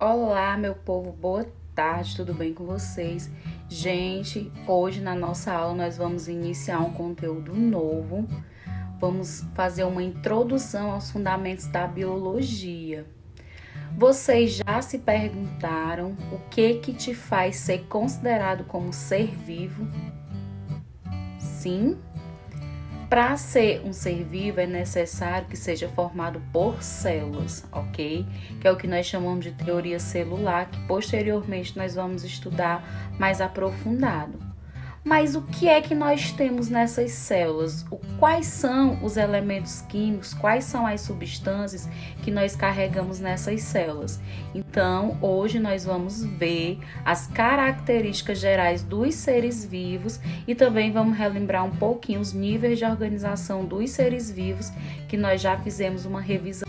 Olá, meu povo, boa tarde, tudo bem com vocês? Gente, hoje na nossa aula nós vamos iniciar um conteúdo novo. Vamos fazer uma introdução aos fundamentos da biologia. Vocês já se perguntaram o que te faz ser considerado como ser vivo? Sim? Para ser um ser vivo é necessário que seja formado por células, ok? Que é o que nós chamamos de teoria celular, que posteriormente nós vamos estudar mais aprofundado. Mas o que é que nós temos nessas células? Quais são os elementos químicos? Quais são as substâncias que nós carregamos nessas células? Então, hoje nós vamos ver as características gerais dos seres vivos e também vamos relembrar um pouquinho os níveis de organização dos seres vivos, que nós já fizemos uma revisão.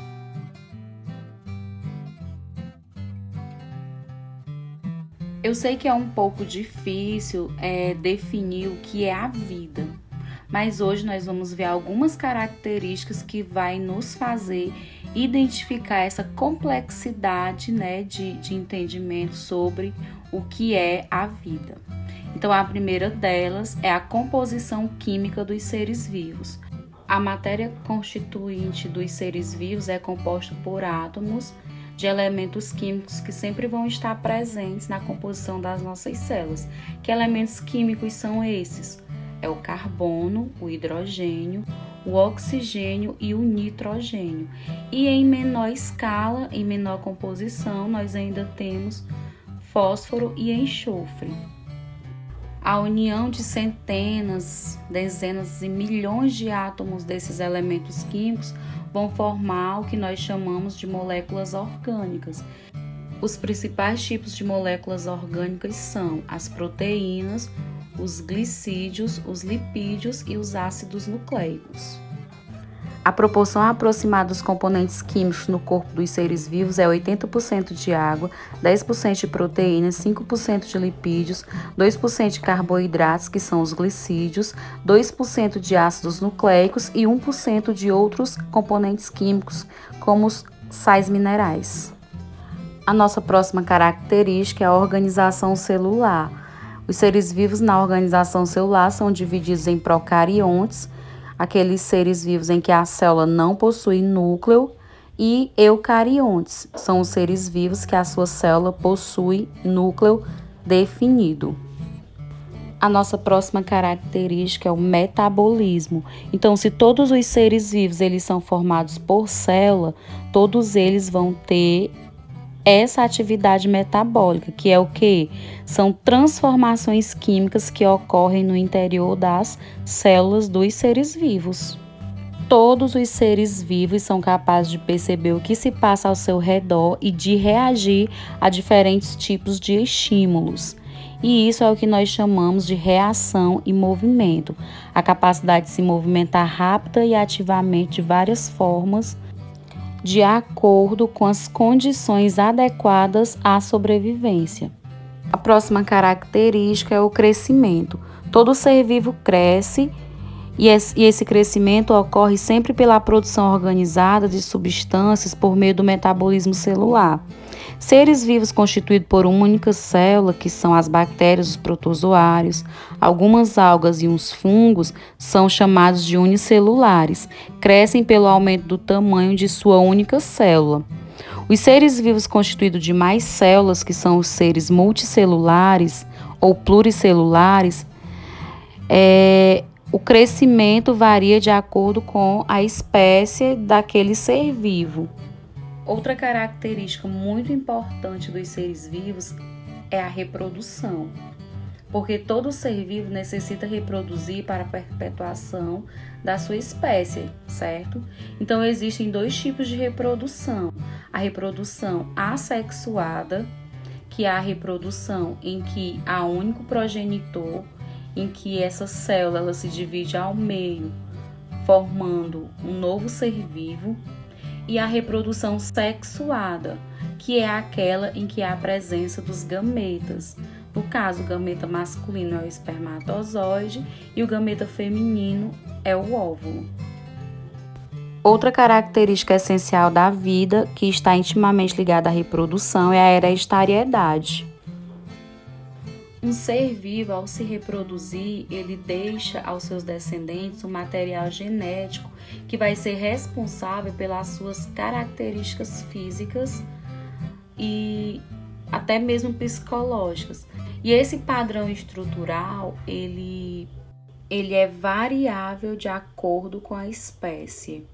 Eu sei que é um pouco difícil definir o que é a vida, mas hoje nós vamos ver algumas características que vai nos fazer identificar essa complexidade, de entendimento sobre o que é a vida. Então, a primeira delas é a composição química dos seres vivos. A matéria constituinte dos seres vivos é composta por átomos de elementos químicos que sempre vão estar presentes na composição das nossas células. Que elementos químicos são esses? É o carbono, o hidrogênio, o oxigênio e o nitrogênio. E em menor escala, em menor composição, nós ainda temos fósforo e enxofre. A união de centenas, dezenas e milhões de átomos desses elementos químicos vão formar o que nós chamamos de moléculas orgânicas. Os principais tipos de moléculas orgânicas são as proteínas, os glicídios, os lipídios e os ácidos nucleicos. A proporção aproximada dos componentes químicos no corpo dos seres vivos é 80% de água, 10% de proteínas, 5% de lipídios, 2% de carboidratos, que são os glicídios, 2% de ácidos nucleicos e 1% de outros componentes químicos, como os sais minerais. A nossa próxima característica é a organização celular. Os seres vivos na organização celular são divididos em procariontes, aqueles seres vivos em que a célula não possui núcleo, e eucariontes, são os seres vivos que a sua célula possui núcleo definido. A nossa próxima característica é o metabolismo. Então, se todos os seres vivos eles são formados por célula, todos eles vão ter essa atividade metabólica, que é o quê? São transformações químicas que ocorrem no interior das células dos seres vivos. Todos os seres vivos são capazes de perceber o que se passa ao seu redor e de reagir a diferentes tipos de estímulos. E isso é o que nós chamamos de reação e movimento, a capacidade de se movimentar rápida e ativamente de várias formas, de acordo com as condições adequadas à sobrevivência. A próxima característica é o crescimento. Todo ser vivo cresce e esse crescimento ocorre sempre pela produção organizada de substâncias por meio do metabolismo celular. Seres vivos constituídos por uma única célula, que são as bactérias, os protozoários, algumas algas e uns fungos, são chamados de unicelulares. Crescem pelo aumento do tamanho de sua única célula. Os seres vivos constituídos de mais células, que são os seres multicelulares ou pluricelulares, o crescimento varia de acordo com a espécie daquele ser vivo. Outra característica muito importante dos seres vivos é a reprodução, porque todo ser vivo necessita reproduzir para a perpetuação da sua espécie, certo? Então, existem dois tipos de reprodução. A reprodução assexuada, que é a reprodução em que há um único progenitor, em que essa célula ela se divide ao meio, formando um novo ser vivo. E a reprodução sexuada, que é aquela em que há a presença dos gametas. No caso, o gameta masculino é o espermatozoide e o gameta feminino é o óvulo. Outra característica essencial da vida, que está intimamente ligada à reprodução, é a hereditariedade. Um ser vivo, ao se reproduzir, ele deixa aos seus descendentes um material genético que vai ser responsável pelas suas características físicas e até mesmo psicológicas. E esse padrão estrutural, ele é variável de acordo com a espécie.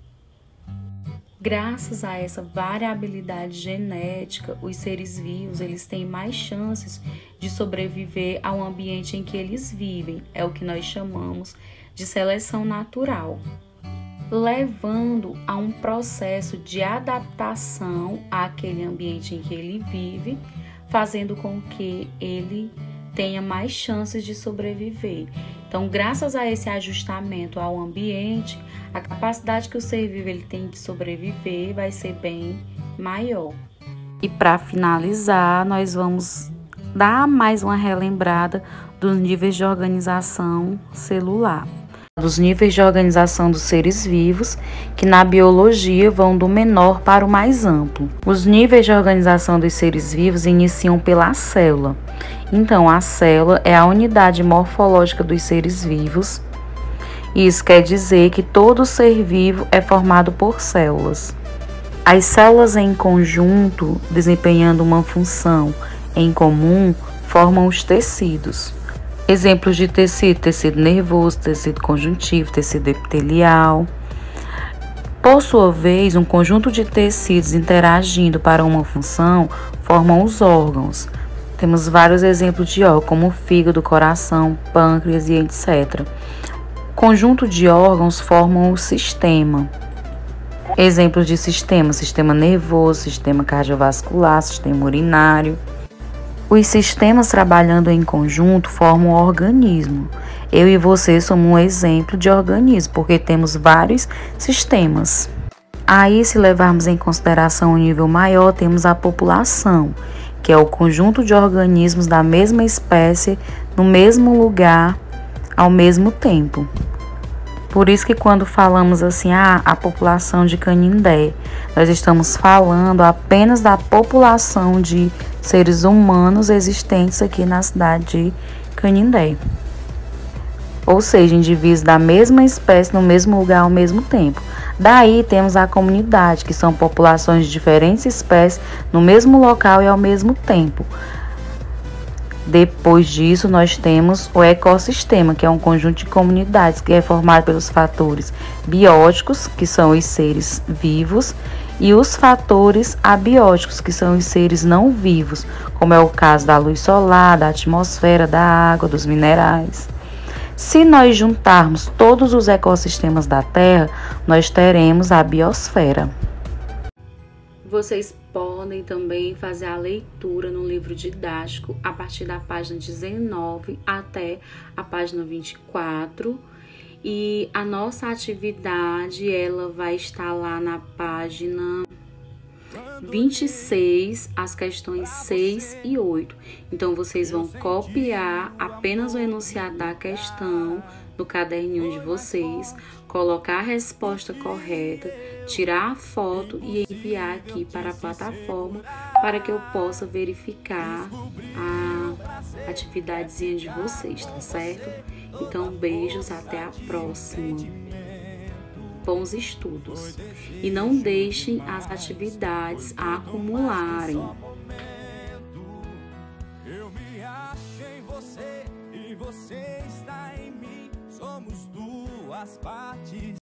Graças a essa variabilidade genética, os seres vivos eles têm mais chances de sobreviver ao ambiente em que eles vivem. É o que nós chamamos de seleção natural, levando a um processo de adaptação àquele ambiente em que ele vive, fazendo com que ele tenha mais chances de sobreviver. Então, graças a esse ajustamento ao ambiente, a capacidade que o ser vivo ele tem de sobreviver vai ser bem maior. E para finalizar, nós vamos dar mais uma relembrada dos níveis de organização celular. Dos níveis de organização dos seres vivos, que na biologia vão do menor para o mais amplo. Os níveis de organização dos seres vivos iniciam pela célula. Então, a célula é a unidade morfológica dos seres vivos. Isso quer dizer que todo ser vivo é formado por células. As células em conjunto, desempenhando uma função em comum, formam os tecidos. Exemplos de tecido: tecido nervoso, tecido conjuntivo, tecido epitelial. Por sua vez, um conjunto de tecidos interagindo para uma função formam os órgãos. Temos vários exemplos de órgãos, como o fígado, coração, pâncreas e etc. O conjunto de órgãos formam o sistema. Exemplos de sistema: sistema nervoso, sistema cardiovascular, sistema urinário. Os sistemas trabalhando em conjunto formam um organismo. Eu e você somos um exemplo de organismo, porque temos vários sistemas. Aí, se levarmos em consideração um nível maior, temos a população, que é o conjunto de organismos da mesma espécie, no mesmo lugar, ao mesmo tempo. Por isso que quando falamos assim, a população de Canindé, nós estamos falando apenas da população de seres humanos existentes aqui na cidade de Canindé. Ou seja, indivíduos da mesma espécie no mesmo lugar ao mesmo tempo. Daí temos a comunidade, que são populações de diferentes espécies no mesmo local e ao mesmo tempo. Depois disso, nós temos o ecossistema, que é um conjunto de comunidades que é formado pelos fatores bióticos, que são os seres vivos, e os fatores abióticos, que são os seres não vivos, como é o caso da luz solar, da atmosfera, da água, dos minerais. Se nós juntarmos todos os ecossistemas da Terra, nós teremos a biosfera. Vocês podem também fazer a leitura no livro didático a partir da página 19 até a página 24. E a nossa atividade, ela vai estar lá na página 26, as questões 6 e 8. Então, vocês vão copiar apenas o enunciado da questão no caderninho de vocês, colocar a resposta correta, tirar a foto e enviar aqui para a plataforma para que eu possa verificar a atividadezinha de vocês, tá certo? Então, beijos, até a próxima. Bons estudos. E não deixem as atividades acumularem. Eu me acho em você e você está em mim. Somos duas partes.